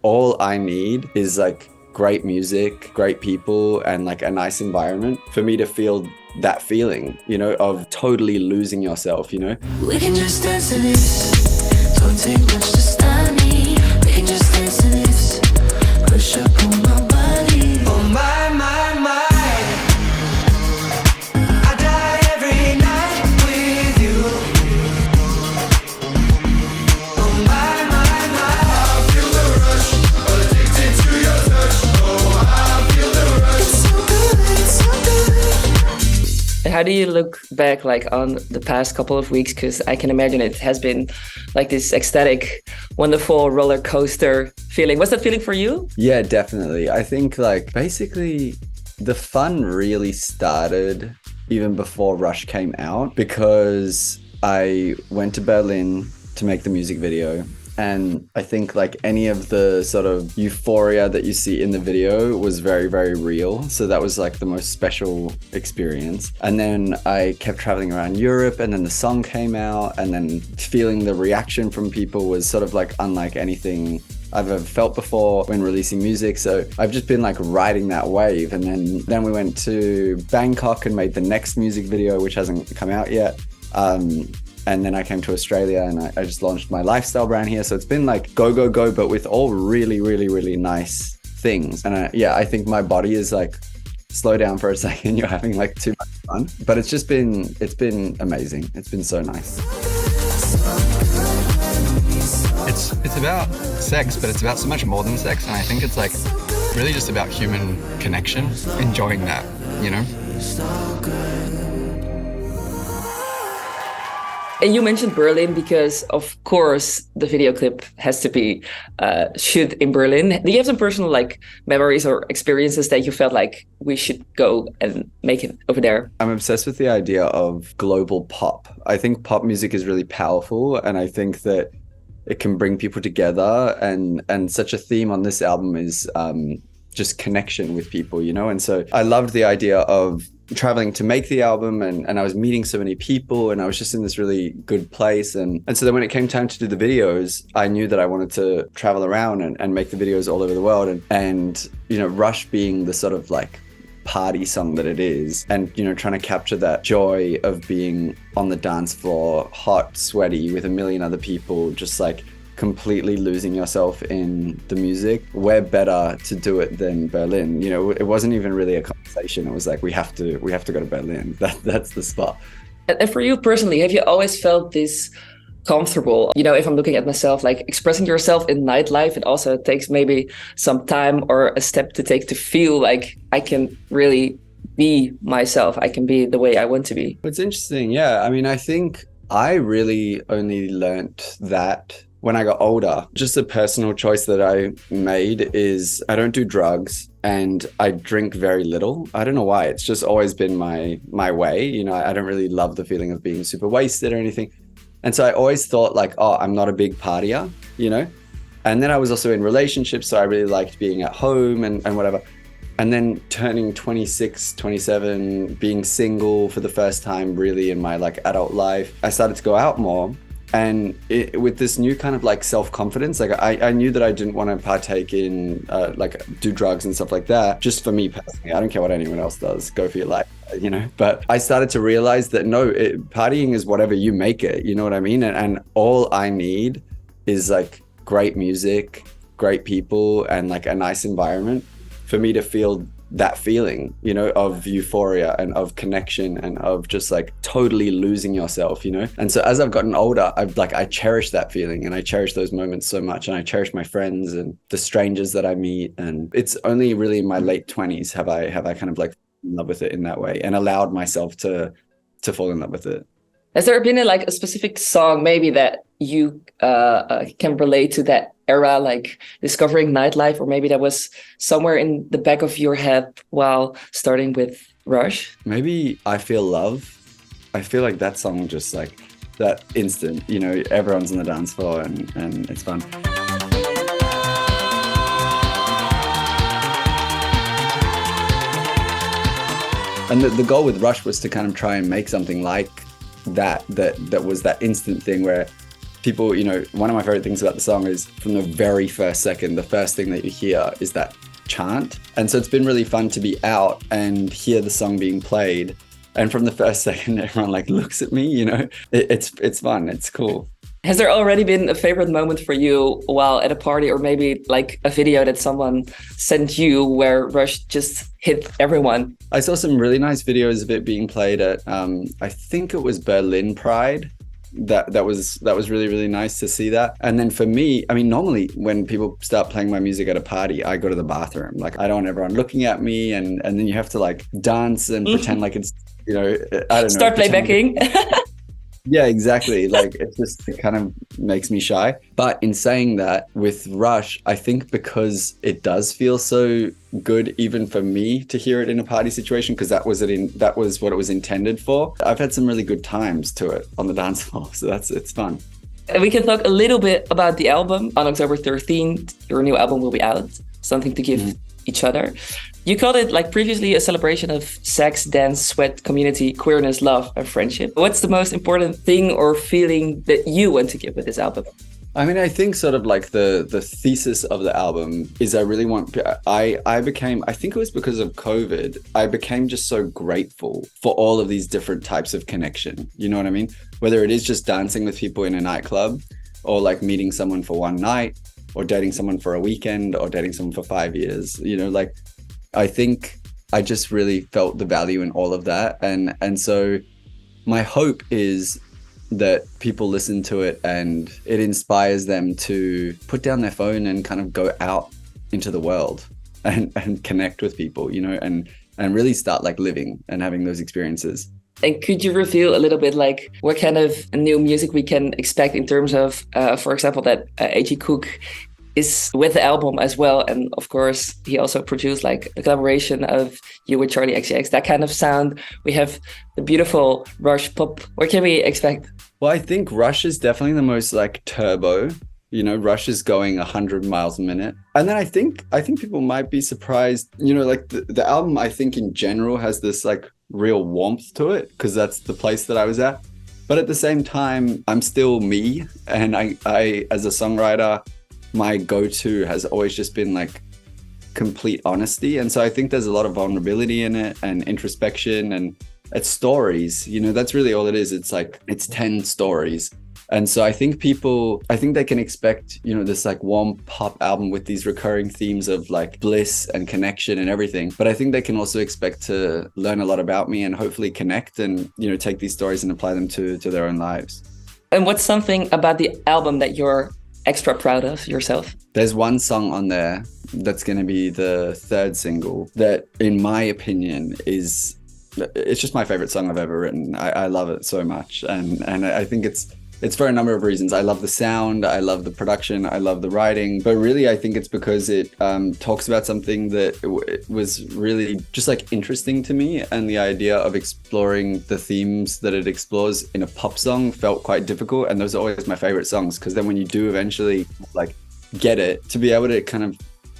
all I need is like great music, great people, and like a nice environment for me to feel that feeling, you know, of totally losing yourself, you know? We can just dance to this. Don't take much to stop me. We can just dance to this. Push up on my body. Oh my, my, my. I die every night with you. Oh my, my, my. I feel the rush. Addicted to your touch. Oh, I feel the rush. It's so good, it's so good. How do you look back like on the past couple of weeks? Because I can imagine it has been like this ecstatic, wonderful roller coaster feeling. What's that feeling for you? Yeah, definitely. I think like basically the fun really started even before Rush came out, because I went to Berlin to make the music video. And I think like any of the sort of euphoria that you see in the video was very, very real. So that was like the most special experience. And then I kept traveling around Europe, and then the song came out, and then feeling the reaction from people was sort of like unlike anything I've ever felt before when releasing music. So I've just been like riding that wave. And then we went to Bangkok and made the next music video, which hasn't come out yet. And then I came to Australia, and I just launched my lifestyle brand here. So it's been like go, go, go, but with all really, really, really nice things. And I think my body is like, slow down for a second. You're having like too much fun. But it's been amazing. It's been so nice. It's about sex, but it's about so much more than sex. And I think it's like really just about human connection, enjoying that, you know? And you mentioned Berlin because, of course, the video clip has to be shoot in Berlin. Do you have some personal like memories or experiences that you felt like we should go and make it over there? I'm obsessed with the idea of global pop. I think pop music is really powerful, and I think that it can bring people together. And such a theme on this album is just connection with people, you know? And so I loved the idea of traveling to make the album, and I was meeting so many people, and I was just in this really good place. And so then when it came time to do the videos, I knew that I wanted to travel around and make the videos all over the world. And you know, Rush being the sort of like party song that it is, and you know, trying to capture that joy of being on the dance floor, hot, sweaty, with a million other people, just like completely losing yourself in the music. Where better to do it than Berlin? You know, it wasn't even really a conversation. It was like, we have to go to Berlin. That's the spot. And for you personally, have you always felt this comfortable? You know, if I'm looking at myself, like expressing yourself in nightlife, it also takes maybe some time or a step to take to feel like I can really be myself. I can be the way I want to be. It's interesting. Yeah. I mean, I think I really only learnt that when I got older. Just a personal choice that I made is I don't do drugs, and I drink very little. I don't know why. It's just always been my way. You know, I don't really love the feeling of being super wasted or anything. And so I always thought like, oh, I'm not a big partier, you know? And then I was also in relationships, so I really liked being at home and whatever. And then turning 26, 27, being single for the first time really in my like adult life, I started to go out more. And with this new kind of like self-confidence, like I knew that I didn't want to partake in like do drugs and stuff like that, just for me personally. I don't care what anyone else does. Go for your life, you know. But I started to realize that no, partying is whatever you make it. You know what I mean? And all I need is like great music, great people, and like a nice environment for me to feel that feeling, you know, of euphoria and of connection and of just like totally losing yourself, you know. And so as I've gotten older, I cherish that feeling, and I cherish those moments so much, and I cherish my friends and the strangers that I meet. And it's only really in my late 20s have I kind of like fallen in love with it in that way and allowed myself to fall in love with it. Has there been a specific song maybe that you can relate to that era, like discovering nightlife, or maybe that was somewhere in the back of your head while starting with Rush? Maybe I Feel Love. I feel like that song just like that instant, you know, everyone's on the dance floor and it's fun. And the goal with Rush was to kind of try and make something like that was that instant thing where people, one of my favorite things about the song is from the very first second, the first thing that you hear is that chant. And so it's been really fun to be out and hear the song being played. And from the first second, everyone like looks at me, it's fun. It's cool. Has there already been a favorite moment for you while at a party, or maybe like a video that someone sent you where Rush just hit everyone? I saw some really nice videos of it being played at, I think it was Berlin Pride. That was really, really nice to see that. And then for me, I mean, normally when people start playing my music at a party, I go to the bathroom. Like, I don't want everyone looking at me, and then you have to like dance and pretend like it's, I don't know. Start playbacking. Yeah, exactly. Like it kind of makes me shy. But in saying that, with Rush, I think because it does feel so good, even for me to hear it in a party situation, because that was what it was intended for. I've had some really good times to it on the dance floor, so it's fun. We can talk a little bit about the album. On October 13th, your new album will be out. Something to give each other. You called it, like previously, a celebration of sex, dance, sweat, community, queerness, love, and friendship. What's the most important thing or feeling that you want to give with this album? I mean, I think sort of like the thesis of the album is I think it was because of COVID, I became just so grateful for all of these different types of connection. You know what I mean? Whether it is just dancing with people in a nightclub, or like meeting someone for one night, or dating someone for a weekend, or dating someone for 5 years, I think I just really felt the value in all of that. And so my hope is that people listen to it and it inspires them to put down their phone and kind of go out into the world and connect with people, and really start like living and having those experiences. And could you reveal a little bit like what kind of new music we can expect in terms of, for example, that A.G. Cook is with the album as well, and of course he also produced like a collaboration of you with Charlie XCX, that kind of sound. We have the beautiful Rush pop. What can we expect? Well, I think Rush is definitely the most like turbo. Rush is going 100 miles a minute. And then I think people might be surprised, like the album, I think in general has this like real warmth to it, because that's the place that I was at. But at the same time, I'm still me, and I as a songwriter, my go-to has always just been like complete honesty. And so I think there's a lot of vulnerability in it, and introspection, and it's stories, that's really all it is. It's like, it's 10 stories. And so I think they can expect, this like warm pop album with these recurring themes of like bliss and connection and everything. But I think they can also expect to learn a lot about me and hopefully connect and, take these stories and apply them to their own lives. And what's something about the album that you're extra proud of yourself? There's one song on there that's going to be the third single that, in my opinion, it's just my favorite song I've ever written. I love it so much. And I think it's for a number of reasons. I love the sound, I love the production, I love the writing, but really I think it's because it talks about something that was really just like interesting to me, and the idea of exploring the themes that it explores in a pop song felt quite difficult, and those are always my favorite songs, because then when you do eventually like get it, to be able to kind of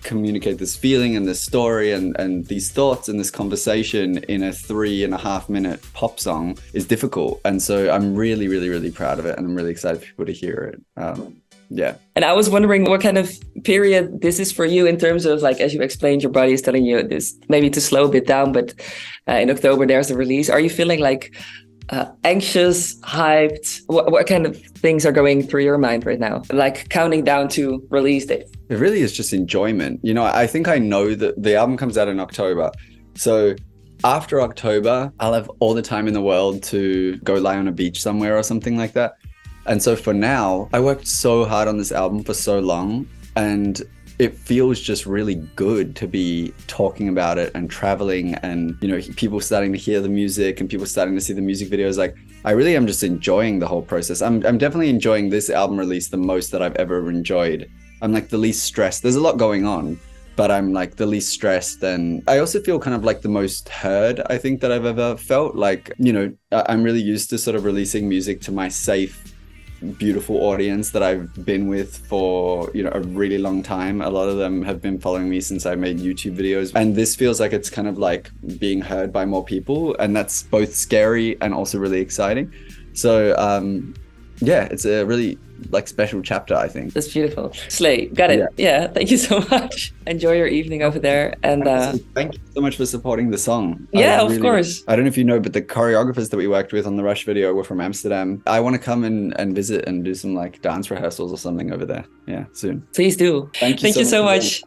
communicate this feeling and this story and these thoughts and this conversation in a 3.5 minute pop song is difficult. And so I'm really, really, really proud of it, and I'm really excited for people to hear it. Yeah. And I was wondering what kind of period this is for you in terms of, like, as you explained, your body is telling you this maybe to slow a bit down, but in October there's the release. Are you feeling like anxious, hyped? What kind of things are going through your mind right now? Like counting down to release date? It really is just enjoyment. I think I know that the album comes out in October. So after October, I'll have all the time in the world to go lie on a beach somewhere or something like that. And so for now, I worked so hard on this album for so long, and it feels just really good to be talking about it and traveling, and people starting to hear the music and people starting to see the music videos. Like, I really am just enjoying the whole process. I'm definitely enjoying this album release the most that I've ever enjoyed. I'm like the least stressed. There's a lot going on, but I'm like the least stressed. And I also feel kind of like the most heard, I think, that I've ever felt. Like, I'm really used to sort of releasing music to my safe, beautiful audience that I've been with for a really long time. A lot of them have been following me since I made YouTube videos, and this feels like it's kind of like being heard by more people, and that's both scary and also really exciting. So yeah, it's a really like special chapter, I think. That's beautiful. Slay. Got it. Yeah. Thank you so much. Enjoy your evening over there. And thank you so much for supporting the song. Yeah, of course. I don't know if you know, but the choreographers that we worked with on the Rush video were from Amsterdam. I want to come and visit and do some like dance rehearsals or something over there. Yeah, soon. Please do. Thank you so so much.